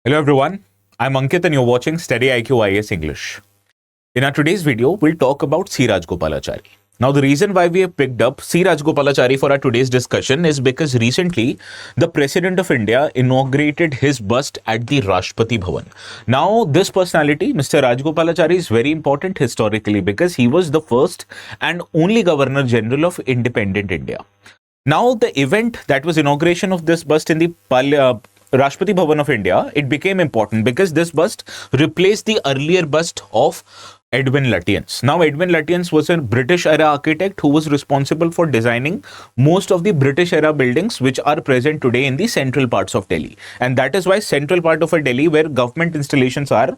Hello everyone, I'm Ankit and you're watching StudyIQ IAS English. In our today's video, we'll talk about C. Rajagopalachari. Now the reason why we have picked up C. Rajagopalachari for our today's discussion is because recently the President of India inaugurated his bust at the Rashtrapati Bhavan. Now this personality, Mr. Rajagopalachari, is very important historically because he was the first and only Governor General of independent India. Now the event that was inauguration of this bust in the Rashtrapati Bhavan of India, it became important because this bust replaced the earlier bust of Edwin Lutyens. Now, Edwin Lutyens was a British era architect who was responsible for designing most of the British era buildings which are present today in the central parts of Delhi. And that is why central part of a Delhi where government installations are,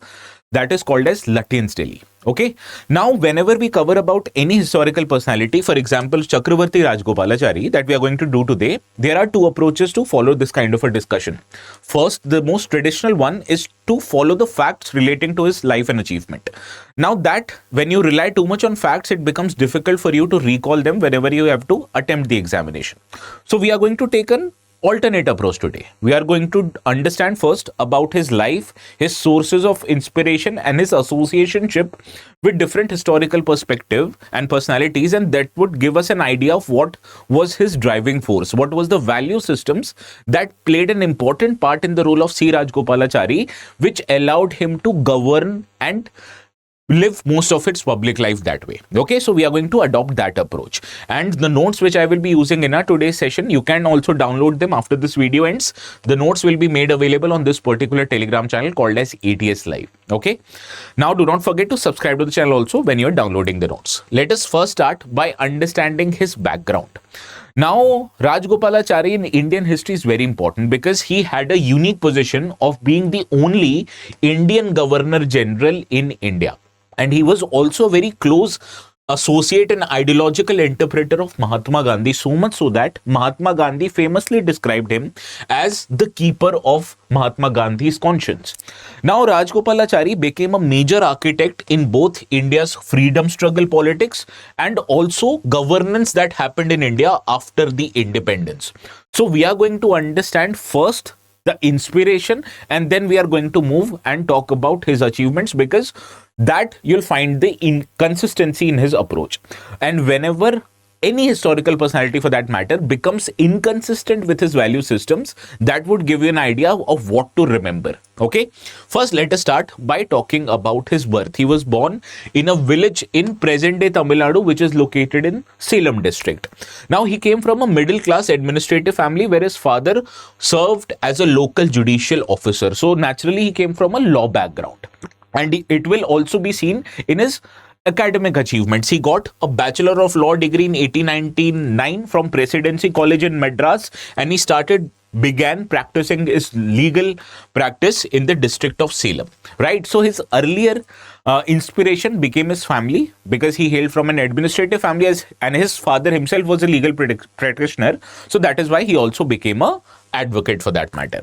that is called as Lutyens Delhi. Okay. Now, whenever we cover about any historical personality, for example, Chakravarti Rajagopalachari that we are going to do today, there are two approaches to follow this kind of a discussion. First, the most traditional one is to follow the facts relating to his life and achievement. Now that when you rely too much on facts, it becomes difficult for you to recall them whenever you have to attempt the examination. So we are going to take an alternate approach today. We are going to understand first about his life, his sources of inspiration and his associationship with different historical perspective and personalities, and that would give us an idea of what was his driving force, what was the value systems that played an important part in the role of C. Rajagopalachari, which allowed him to govern and live most of its public life that way. Okay, so we are going to adopt that approach. And the notes which I will be using in our today's session, you can also download them after this video ends. The notes will be made available on this particular Telegram channel called as ATS Live. Okay, now do not forget to subscribe to the channel also when you're downloading the notes. Let us first start by understanding his background. Now, Rajagopalachari in Indian history is very important because he had a unique position of being the only Indian Governor General in India. And he was also a very close associate and ideological interpreter of Mahatma Gandhi, so much so that Mahatma Gandhi famously described him as the keeper of Mahatma Gandhi's conscience. Now, Rajagopalachari became a major architect in both India's freedom struggle politics and also governance that happened in India after the independence. So, we are going to understand first the inspiration and then we are going to move and talk about his achievements, because that you'll find the inconsistency in his approach. And whenever any historical personality for that matter becomes inconsistent with his value systems, that would give you an idea of what to remember. Okay, first let us start by talking about his birth. He was born in a village in present day Tamil Nadu, which is located in Salem district. Now he came from a middle class administrative family where his father served as a local judicial officer. So naturally he came from a law background, and it will also be seen in his academic achievements. He got a Bachelor of Law degree in 1899 from Presidency College in Madras, and he began practicing his legal practice in the district of Salem, right? So his earlier inspiration became his family because he hailed from an administrative family and his father himself was a legal practitioner. So that is why he also became a advocate for that matter.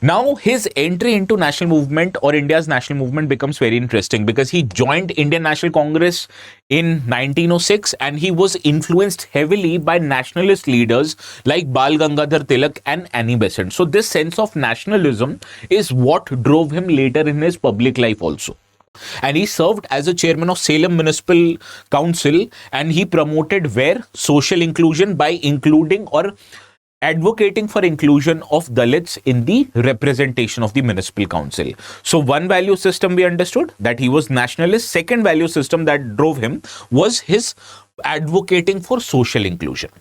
Now his entry into national movement or India's national movement becomes very interesting because he joined Indian National Congress in 1906 and he was influenced heavily by nationalist leaders like Bal Gangadhar Tilak and Annie Besant. So this sense of nationalism is what drove him later in his public life also. And he served as a chairman of Salem Municipal Council, and he promoted social inclusion by including or advocating for inclusion of Dalits in the representation of the municipal council. So one value system we understood that he was nationalist. Second value system that drove him was his advocating for social inclusion.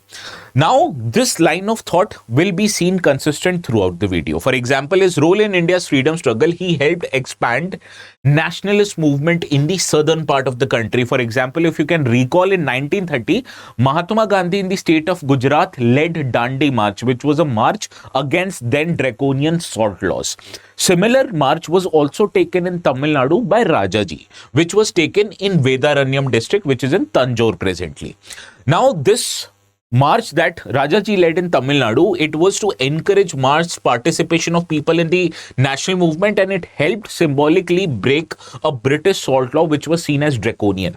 Now, this line of thought will be seen consistent throughout the video. For example, his role in India's freedom struggle, he helped expand nationalist movement in the southern part of the country. For example, if you can recall, in 1930, Mahatma Gandhi in the state of Gujarat led Dandi March, which was a march against then draconian salt laws. Similar march was also taken in Tamil Nadu by Rajaji, which was taken in Vedaranyam district, which is in Tanjore presently. Now, this march that Rajaji led in Tamil Nadu, it was to encourage mass participation of people in the national movement, and it helped symbolically break a British salt law which was seen as draconian.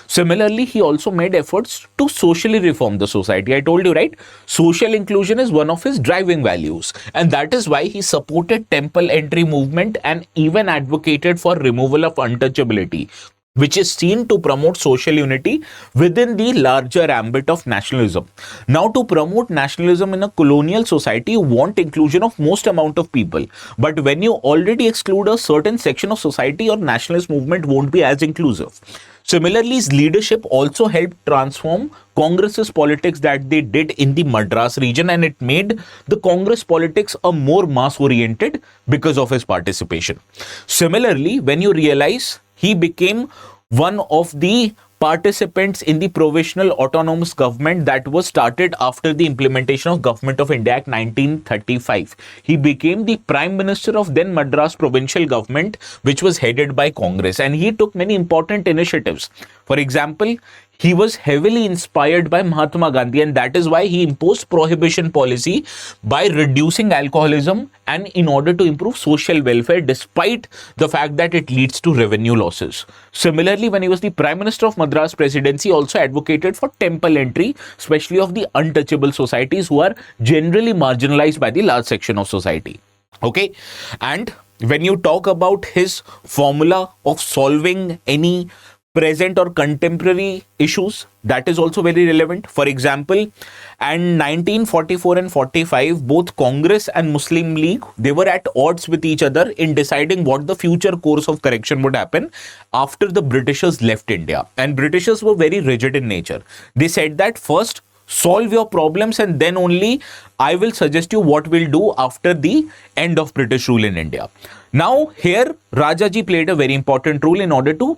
Similarly, he also made efforts to socially reform the society. I told you, right? Social inclusion is one of his driving values, and that is why he supported temple entry movement and even advocated for removal of untouchability, which is seen to promote social unity within the larger ambit of nationalism. Now, to promote nationalism in a colonial society, you want inclusion of most amount of people. But when you already exclude a certain section of society, your nationalist movement won't be as inclusive. Similarly, his leadership also helped transform Congress's politics that they did in the Madras region, and it made the Congress politics a more mass oriented because of his participation. Similarly, when you realize he became one of the participants in the provisional autonomous government that was started after the implementation of Government of India Act 1935. He became the Prime Minister of then Madras provincial government, which was headed by Congress, and he took many important initiatives. For example, he was heavily inspired by Mahatma Gandhi, and that is why he imposed prohibition policy by reducing alcoholism and in order to improve social welfare, despite the fact that it leads to revenue losses. Similarly, when he was the Prime Minister of Madras Presidency, he also advocated for temple entry, especially of the untouchable societies who are generally marginalized by the large section of society. Okay, and when you talk about his formula of solving any present or contemporary issues, that is also very relevant. For example, in 1944 and 45, both Congress and Muslim League, they were at odds with each other in deciding what the future course of correction would happen after the Britishers left India. And Britishers were very rigid in nature. They said that first solve your problems and then only I will suggest you what we'll do after the end of British rule in India. Now here Rajaji played a very important role in order to,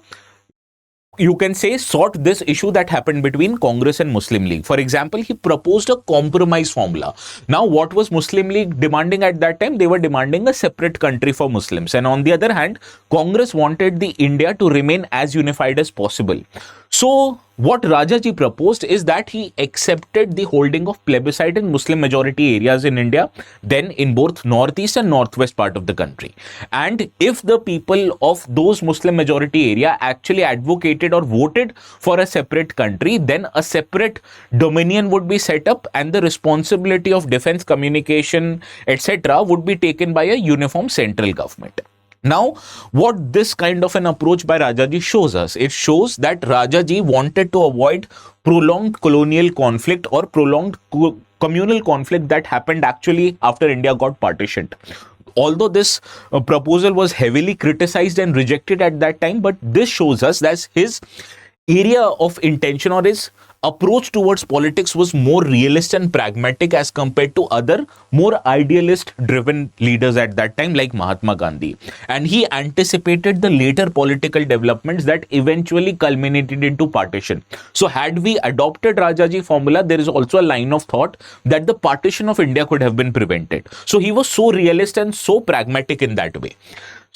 you can say, sort this issue that happened between Congress and Muslim League. For example, he proposed a compromise formula. Now, what was Muslim League demanding at that time? They were demanding a separate country for Muslims. And on the other hand, Congress wanted the India to remain as unified as possible. So, what Rajaji proposed is that he accepted the holding of plebiscite in Muslim majority areas in India, then in both northeast and northwest part of the country. And if the people of those Muslim majority area actually advocated or voted for a separate country, then a separate dominion would be set up and the responsibility of defense, communication, etc. would be taken by a uniform central government. Now, what this kind of an approach by Rajaji shows us, it shows that Rajaji wanted to avoid prolonged colonial conflict or prolonged communal conflict that happened actually after India got partitioned. Although this proposal was heavily criticized and rejected at that time, but this shows us that his area of intention or his approach towards politics was more realist and pragmatic as compared to other more idealist driven leaders at that time like Mahatma Gandhi. And he anticipated the later political developments that eventually culminated into partition. So had we adopted Rajaji formula, there is also a line of thought that the partition of India could have been prevented. So he was so realist and so pragmatic in that way.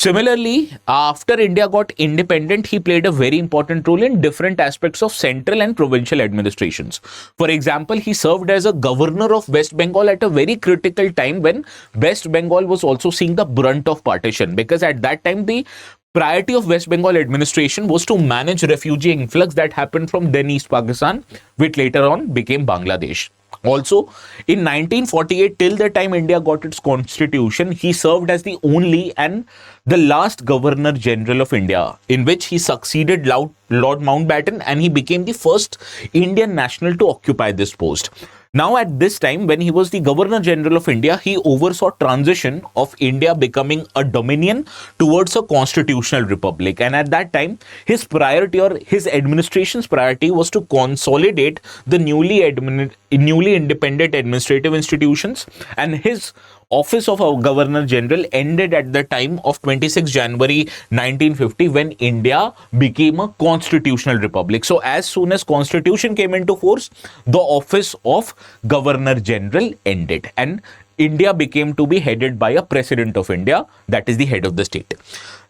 Similarly, after India got independent, he played a very important role in different aspects of central and provincial administrations. For example, he served as a governor of West Bengal at a very critical time when West Bengal was also seeing the brunt of partition, because at that time the priority of West Bengal administration was to manage refugee influx that happened from then East Pakistan, which later on became Bangladesh. Also, in 1948, till the time India got its constitution, he served as the only and the last Governor General of India, in which he succeeded Lord Mountbatten, and he became the first Indian national to occupy this post. Now, at this time, when he was the Governor General of India, he oversaw transition of India becoming a dominion towards a constitutional republic. And at that time, his priority or his administration's priority was to consolidate the newly independent administrative institutions, and his office of a Governor General ended at the time of 26 January 1950 when India became a constitutional republic. So as soon as constitution came into force, the office of Governor General ended and India became to be headed by a President of India, that is the head of the state.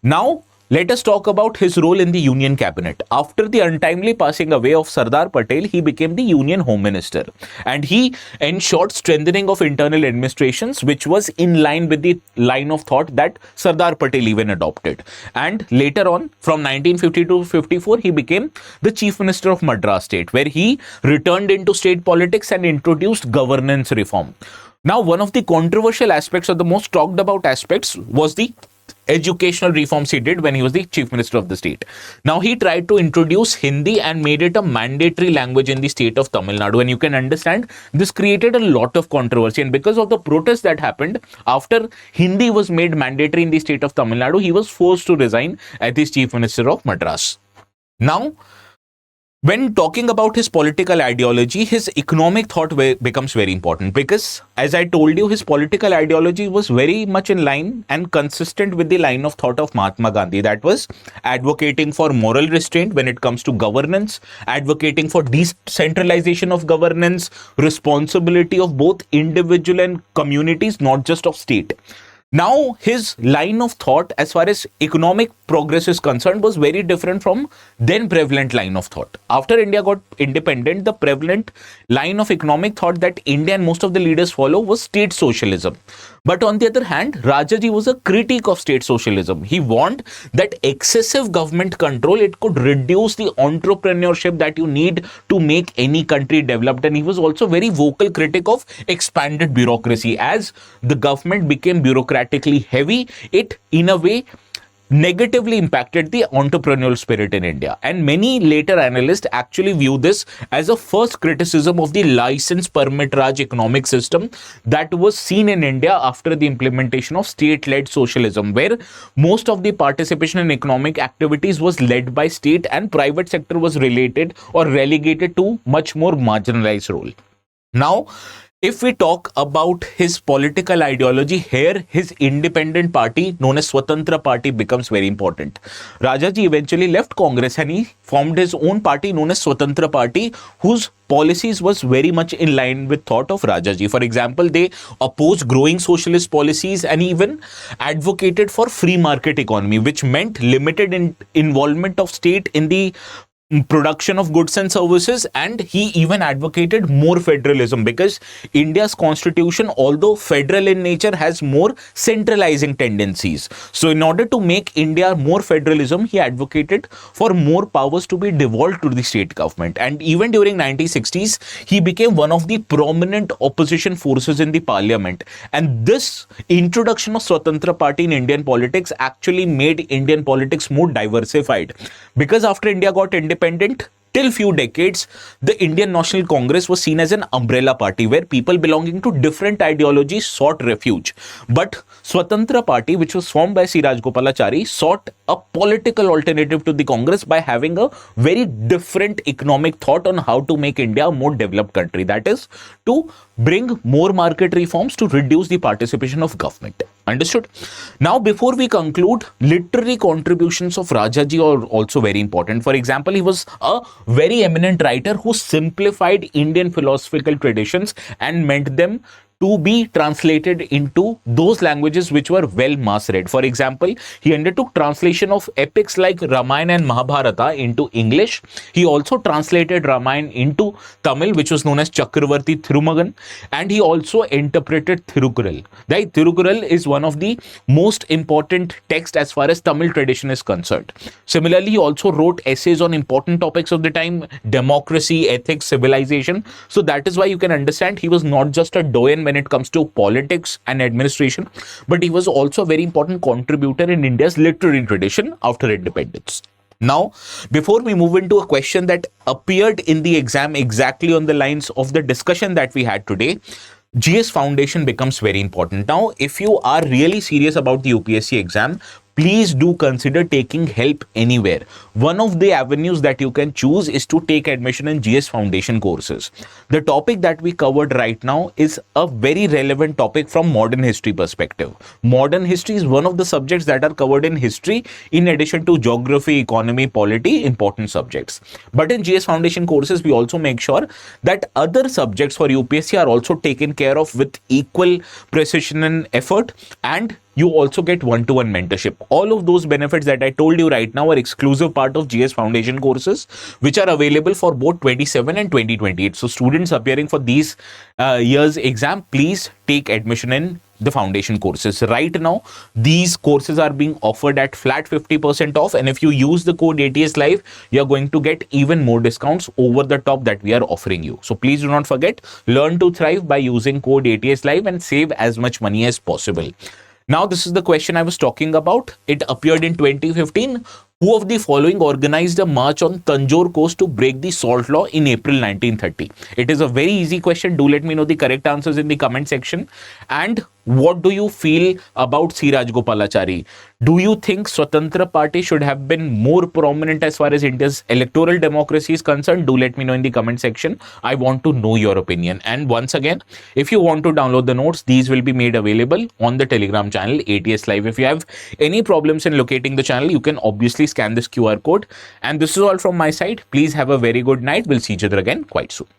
Now, Let us talk about his role in the Union Cabinet. After the untimely passing away of Sardar Patel, he became the Union Home Minister, and he ensured strengthening of internal administrations, which was in line with the line of thought that Sardar Patel even adopted. And later on, from 1952 to 54, he became the Chief Minister of Madras State, where he returned into state politics and introduced governance reform. Now, one of the controversial aspects, or the most talked about aspects, was the educational reforms he did when he was the chief minister of the state. Now, he tried to introduce Hindi and made it a mandatory language in the state of Tamil Nadu. And you can understand this created a lot of controversy. And because of the protests that happened after Hindi was made mandatory in the state of Tamil Nadu, he was forced to resign as the chief minister of Madras. Now, when talking about his political ideology, his economic thought becomes very important, because as I told you, his political ideology was very much in line and consistent with the line of thought of Mahatma Gandhi. That was advocating for moral restraint when it comes to governance, advocating for decentralization of governance, responsibility of both individual and communities, not just of state. Now, his line of thought as far as economic progress is concerned was very different from then prevalent line of thought. After India got independent, the prevalent line of economic thought that India and most of the leaders follow was state socialism. But on the other hand, Rajaji was a critic of state socialism. He warned that excessive government control, it could reduce the entrepreneurship that you need to make any country developed. And he was also very vocal critic of expanded bureaucracy. As the government became bureaucratically heavy, it in a way negatively impacted the entrepreneurial spirit in India. And many later analysts actually view this as a first criticism of the license permit Raj economic system that was seen in India after the implementation of state-led socialism, where most of the participation in economic activities was led by state and private sector was related or relegated to much more marginalized role. Now, if we talk about his political ideology, here his independent party known as Swatantra party becomes very important. Rajaji eventually left Congress and he formed his own party known as Swatantra party, whose policies was very much in line with thought of Rajaji. For example, they opposed growing socialist policies and even advocated for free market economy, which meant limited involvement of state in the production of goods and services, and he even advocated more federalism, because India's constitution, although federal in nature, has more centralizing tendencies. So in order to make India more federalism, he advocated for more powers to be devolved to the state government. And even during 1960s, he became one of the prominent opposition forces in the parliament. And this introduction of Swatantra party in Indian politics actually made Indian politics more diversified, because after India got independent, till few decades, the Indian National Congress was seen as an umbrella party where people belonging to different ideologies sought refuge. But Swatantra party, which was formed by Rajagopalachari, sought a political alternative to the Congress by having a very different economic thought on how to make India a more developed country. That is, to bring more market reforms to reduce the participation of government. Understood? Now, before we conclude, literary contributions of Rajaji are also very important. For example, he was a very eminent writer who simplified Indian philosophical traditions and meant them to be translated into those languages which were well mass read. For example, he undertook translation of epics like Ramayana and Mahabharata into English. He also translated Ramayana into Tamil, which was known as Chakravarti Thirumagan, and he also interpreted Thirukural. The Thirukural is one of the most important texts as far as Tamil tradition is concerned. Similarly, he also wrote essays on important topics of the time: democracy, ethics, civilization. So that is why you can understand he was not just a doyen when it comes to politics and administration, but he was also a very important contributor in India's literary tradition after independence. Now, before we move into a question that appeared in the exam exactly on the lines of the discussion that we had today, GS Foundation becomes very important. Now, if you are really serious about the UPSC exam, please do consider taking help anywhere. One of the avenues that you can choose is to take admission in GS Foundation courses. The topic that we covered right now is a very relevant topic from modern history perspective. Modern history is one of the subjects that are covered in history in addition to geography, economy, polity, important subjects. But in GS Foundation courses, we also make sure that other subjects for UPSC are also taken care of with equal precision and effort, and you also get one-to-one mentorship. All of those benefits that I told you right now are exclusive part of GS Foundation courses, which are available for both 27 and 2028. So students appearing for these year's exam, please take admission in the foundation courses. Right now, these courses are being offered at flat 50% off, and if you use the code ATS Live, you're going to get even more discounts over the top that we are offering you. So please do not forget, learn to thrive by using code ATS Live and save as much money as possible. Now, this is the question I was talking about. It appeared in 2015. Who of the following organized a march on Tanjore coast to break the salt law in April 1930? It is a very easy question. Do let me know the correct answers in the comment section. And what do you feel about C. Rajagopalachari? Do you think Swatantra party should have been more prominent as far as India's electoral democracy is concerned? Do let me know in the comment section. I want to know your opinion. And once again, if you want to download the notes, these will be made available on the Telegram channel ATS Live. If you have any problems in locating the channel, you can obviously scan this QR code. And this is all from my side. Please have a very good night. We'll see each other again quite soon.